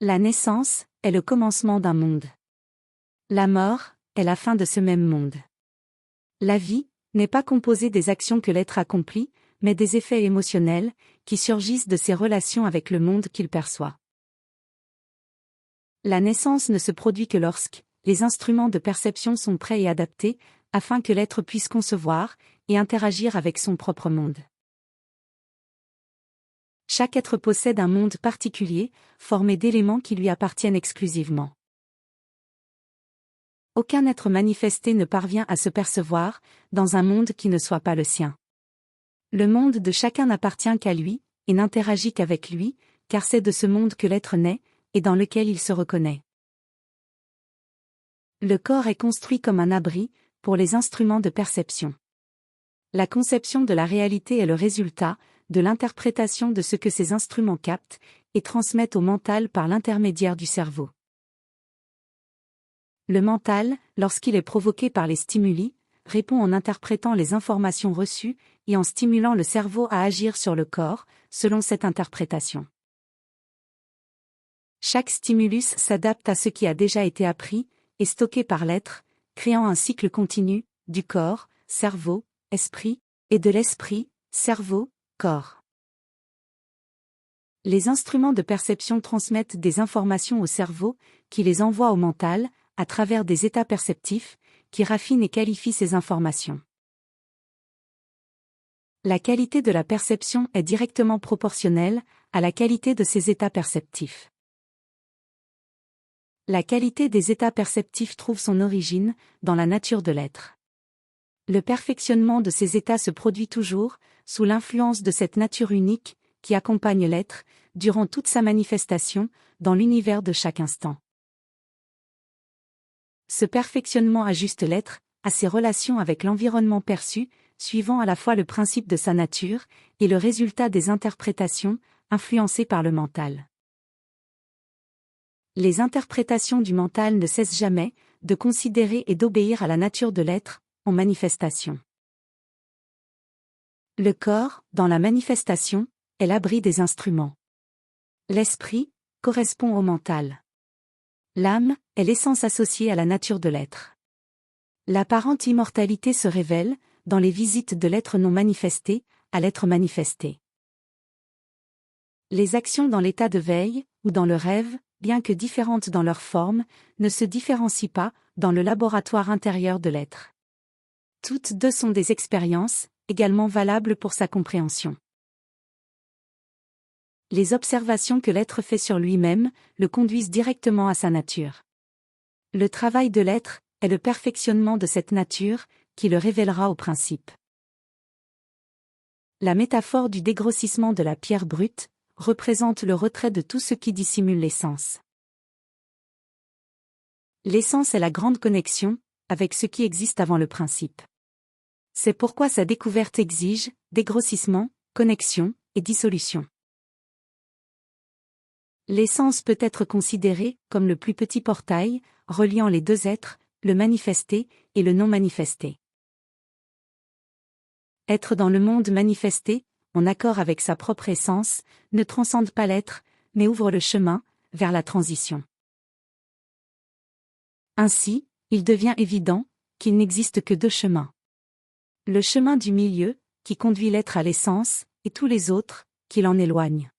La naissance est le commencement d'un monde. La mort est la fin de ce même monde. La vie n'est pas composée des actions que l'être accomplit, mais des effets émotionnels qui surgissent de ses relations avec le monde qu'il perçoit. La naissance ne se produit que lorsque les instruments de perception sont prêts et adaptés, afin que l'être puisse concevoir et interagir avec son propre monde. Chaque être possède un monde particulier, formé d'éléments qui lui appartiennent exclusivement. Aucun être manifesté ne parvient à se percevoir dans un monde qui ne soit pas le sien. Le monde de chacun n'appartient qu'à lui, et n'interagit qu'avec lui, car c'est de ce monde que l'être naît, et dans lequel il se reconnaît. Le corps est construit comme un abri, pour les instruments de perception. La conception de la réalité est le résultat de l'interprétation de ce que ces instruments captent, et transmettent au mental par l'intermédiaire du cerveau. Le mental, lorsqu'il est provoqué par les stimuli, répond en interprétant les informations reçues, et en stimulant le cerveau à agir sur le corps, selon cette interprétation. Chaque stimulus s'adapte à ce qui a déjà été appris, et stocké par l'être, créant un cycle continu, du corps, cerveau, esprit, et de l'esprit, cerveau, corps. Les instruments de perception transmettent des informations au cerveau, qui les envoie au mental, à travers des états perceptifs, qui raffinent et qualifient ces informations. La qualité de la perception est directement proportionnelle à la qualité de ces états perceptifs. La qualité des états perceptifs trouve son origine dans la nature de l'être. Le perfectionnement de ces états se produit toujours, sous l'influence de cette nature unique, qui accompagne l'être, durant toute sa manifestation, dans l'univers de chaque instant. Ce perfectionnement ajuste l'être à ses relations avec l'environnement perçu, suivant à la fois le principe de sa nature et le résultat des interprétations, influencées par le mental. Les interprétations du mental ne cessent jamais de considérer et d'obéir à la nature de l'être, en manifestation. Le corps, dans la manifestation, est l'abri des instruments. L'esprit correspond au mental. L'âme est l'essence associée à la nature de l'être. L'apparente immortalité se révèle, dans les visites de l'être non manifesté, à l'être manifesté. Les actions dans l'état de veille, ou dans le rêve, bien que différentes dans leur forme, ne se différencient pas, dans le laboratoire intérieur de l'être. Toutes deux sont des expériences, également valables pour sa compréhension. Les observations que l'être fait sur lui-même, le conduisent directement à sa nature. Le travail de l'être est le perfectionnement de cette nature, qui le révélera au principe. La métaphore du dégrossissement de la pierre brute représente le retrait de tout ce qui dissimule l'essence. L'essence est la grande connexion avec ce qui existe avant le principe. C'est pourquoi sa découverte exige dégrossissement, connexion et dissolution. L'essence peut être considérée comme le plus petit portail, reliant les deux êtres, le manifesté et le non manifesté. Être dans le monde manifesté, en accord avec sa propre essence, ne transcende pas l'être, mais ouvre le chemin vers la transition. Ainsi, il devient évident qu'il n'existe que deux chemins. Le chemin du milieu, qui conduit l'être à l'essence, et tous les autres, qui l'en éloignent.